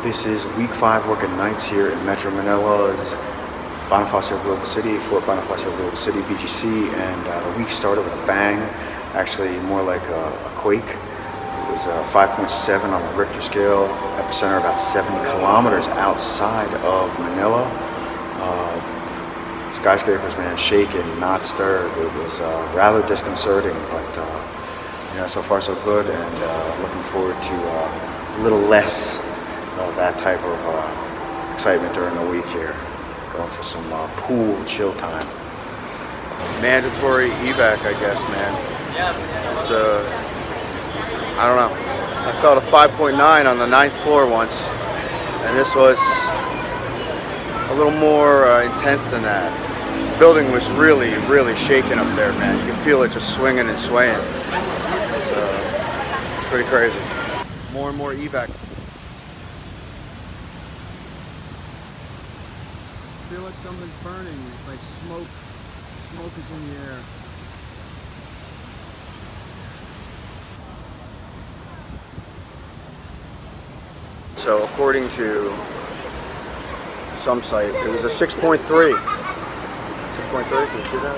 This is week 5 working nights here in Metro Manila's Bonifacio Global City, Fort Bonifacio Global City, BGC, and the week started with a bang, actually more like a quake. It was 5.7 on the Richter scale, epicenter about 70 kilometers outside of Manila. Skyscrapers, man, shaken, not stirred. It was rather disconcerting, but you know, so far so good, and looking forward to a little less of that type of excitement during the week here. Going for some pool chill time. Mandatory evac, I guess, man. It's I don't know. I felt a 5.9 on the 9th floor once, and this was a little more intense than that. The building was really, really shaking up there, man. You can feel it just swinging and swaying. It's pretty crazy. More and more evac. I feel like something's burning. It's like smoke. Smoke is in the air. So according to some site, it was a 6.3. 6.3, can you see that?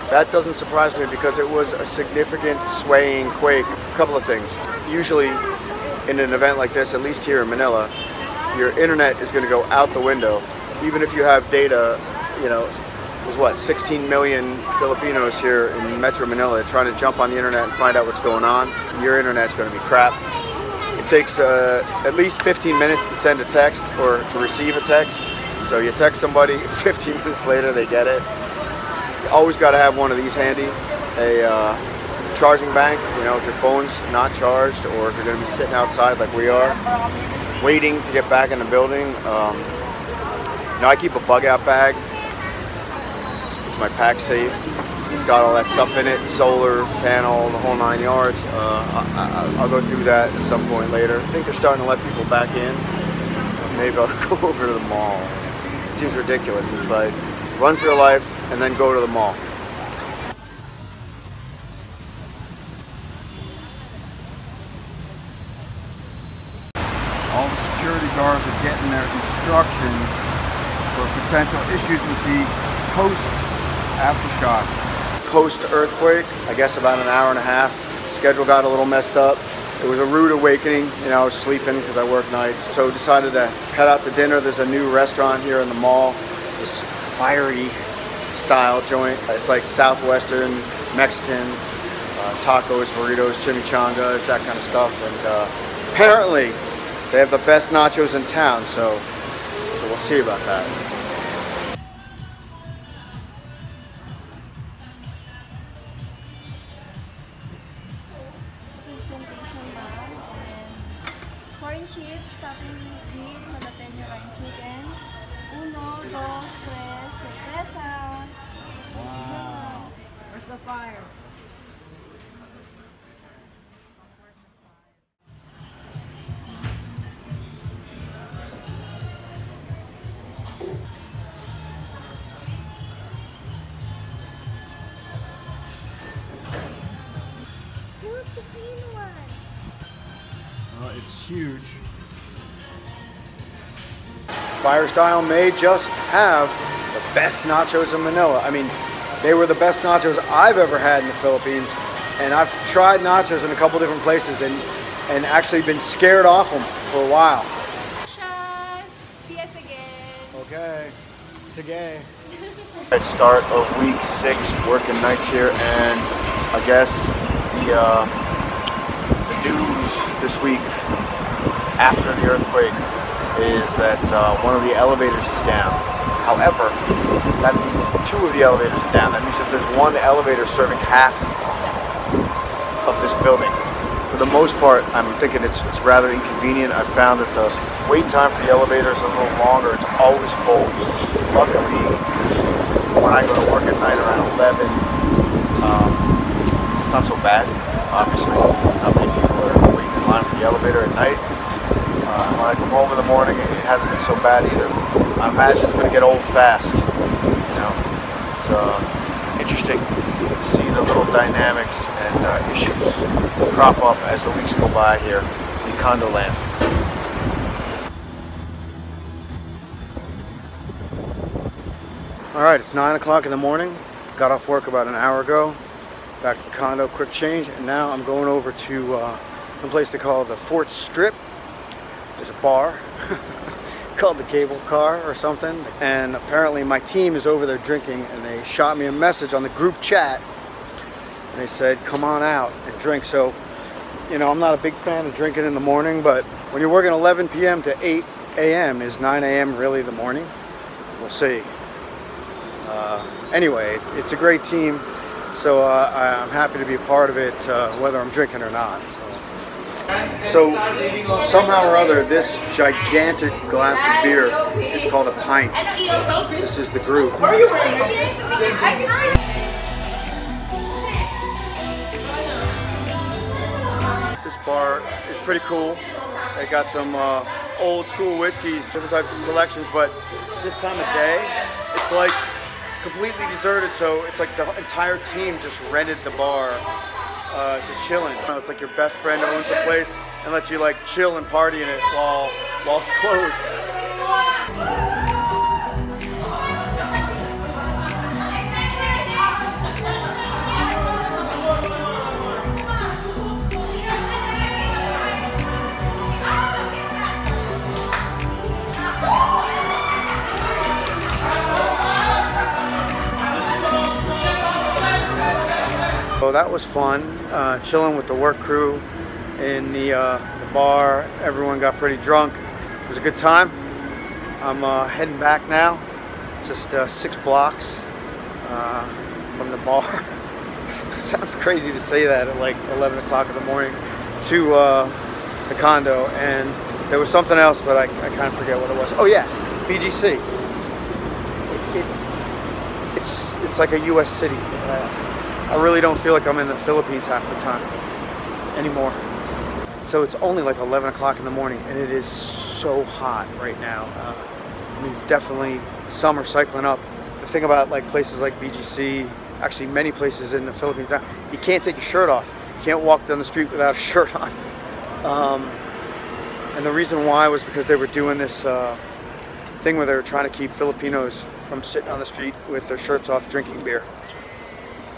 That doesn't surprise me because it was a significant swaying quake. A couple of things. Usually in an event like this, at least here in Manila, your internet is going to go out the window. Even if you have data, you know, there's what, 16 million Filipinos here in Metro Manila trying to jump on the internet and find out what's going on. Your internet's going to be crap. It takes at least 15 minutes to send a text or to receive a text. So you text somebody, 15 minutes later they get it. You always got to have one of these handy. A charging bank, you know, if your phone's not charged or if you're going to be sitting outside like we are, waiting to get back in the building. You know, I keep a bug out bag. It's my pack safe. It's got all that stuff in it, solar panel, the whole 9 yards. I'll go through that at some point later. I think they're starting to let people back in. Maybe I'll go over to the mall. It seems ridiculous. It's like, run for your life and then go to the mall. All the security guards are getting their instructions for potential issues with the post-aftershocks. Post-earthquake, I guess about an hour and a half. Schedule got a little messed up. It was a rude awakening. You know, I was sleeping because I work nights. So decided to head out to dinner. There's a new restaurant here in the mall. This Fiery Style joint. It's like Southwestern, Mexican, tacos, burritos, chimichangas, that kind of stuff. And apparently they have the best nachos in town. So we'll see about that. Corn chips, topping green, jalapeno and chicken. Uno, dos, tres, sorpresa. Wow. Where's the fire? What's the green one? It's huge. Fiery Style may just have the best nachos in Manila. I mean, they were the best nachos I've ever had in the Philippines, and I've tried nachos in a couple different places and actually been scared off them for a while. Nachos! See us again! Okay, sige. At start of week 6, working nights here, and I guess the news this week after the earthquake is that one of the elevators is down. However, that means 2 of the elevators are down. That means that there's 1 elevator serving half of this building. For the most part, I'm thinking it's rather inconvenient. I've found that the wait time for the elevator is a little longer. It's always full. Luckily, when I go to work at night around 11, it's not so bad. Obviously, not many people are waiting in line for the elevator at night. When I come home in the morning, it hasn't been so bad either. I imagine it's going to get old fast. You know, it's interesting to see the little dynamics and issues crop up as the weeks go by here in condo land. Alright, it's 9 o'clock in the morning. Got off work about an hour ago. Back to the condo, quick change, and now I'm going over to some place they call the Fort Strip. There's a bar called the Cable Car or something, and apparently my team is over there drinking, and they shot me a message on the group chat, and they said, come on out and drink. So, you know, I'm not a big fan of drinking in the morning, but when you're working 11 p.m. to 8 a.m., is 9 a.m. really the morning? We'll see. Anyway, it's a great team, so I'm happy to be a part of it, whether I'm drinking or not. So somehow or other, this gigantic glass of beer is called a pint. This is the group. This bar is pretty cool. They got some old school whiskeys, different types of selections, but this time of day, it's like completely deserted, so it's like the entire team just rented the bar to chill in. It's like your best friend owns the place and lets you like chill and party in it while it's closed. So that was fun, chilling with the work crew in the bar. Everyone got pretty drunk. It was a good time. I'm heading back now, just 6 blocks from the bar. Sounds crazy to say that at like 11 o'clock in the morning, to the condo. And there was something else, but I kind of forget what it was. Oh yeah, BGC. It's like a U.S. city. I really don't feel like I'm in the Philippines half the time anymore. So it's only like 11 o'clock in the morning, and it is so hot right now. I mean, it's definitely summer cycling up. The thing about like places like BGC, actually many places in the Philippines now, you can't take your shirt off. You can't walk down the street without a shirt on. And the reason why was because they were doing this thing where they were trying to keep Filipinos from sitting on the street with their shirts off drinking beer.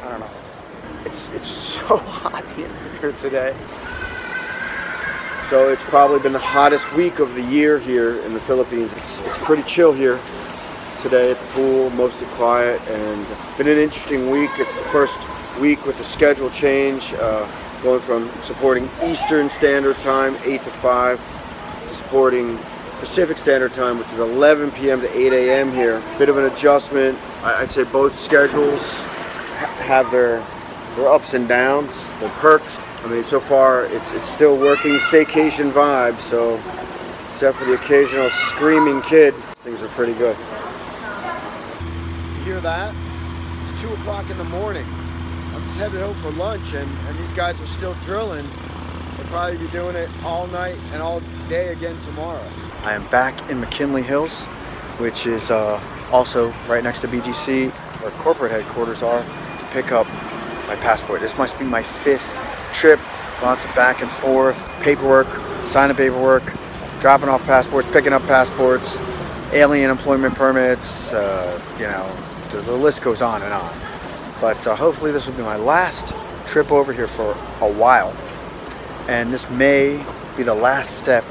I don't know. It's so hot here today. So it's probably been the hottest week of the year here in the Philippines. It's pretty chill here today at the pool, mostly quiet, and been an interesting week. It's the first week with the schedule change, going from supporting Eastern Standard Time, 8 to 5, to supporting Pacific Standard Time, which is 11 p.m. to 8 a.m. here. Bit of an adjustment. I'd say both schedules have their ups and downs, their perks. I mean, so far it's still working staycation vibe, so except for the occasional screaming kid, things are pretty good. You hear that? It's 2 o'clock in the morning. I'm just headed home for lunch, and these guys are still drilling. They'll probably be doing it all night and all day again tomorrow. I am back in McKinley Hills, which is also right next to BGC, where corporate headquarters are, to pick up my passport. This must be my 5th trip, lots of back and forth, paperwork, signing paperwork, dropping off passports, picking up passports, alien employment permits, you know, the list goes on and on. But hopefully this will be my last trip over here for a while, and this may be the last step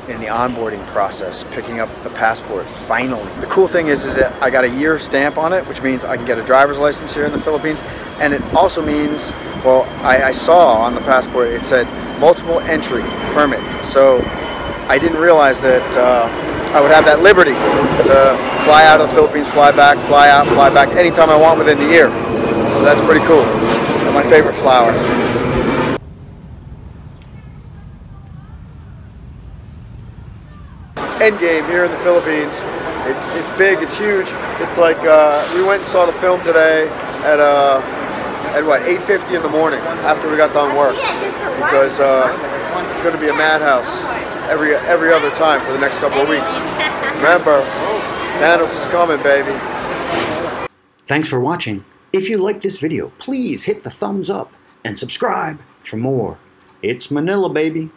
in the onboarding process, picking up the passport finally. The cool thing is that I got a year stamp on it, which means I can get a driver's license here in the Philippines, and it also means, well, I saw on the passport it said multiple entry permit, so I didn't realize that I would have that liberty to fly out of the Philippines, fly back, fly out, fly back anytime I want within the year. So that's pretty cool. And my favorite flower. Endgame here in the Philippines. It's big, it's huge. It's like we went and saw the film today at what, 8:50 in the morning after we got done work, because it's going to be a madhouse every other time for the next couple of weeks. Remember, Thanos is coming, baby. Thanks for watching. If you like this video, please hit the thumbs up and subscribe for more. It's Manila, baby.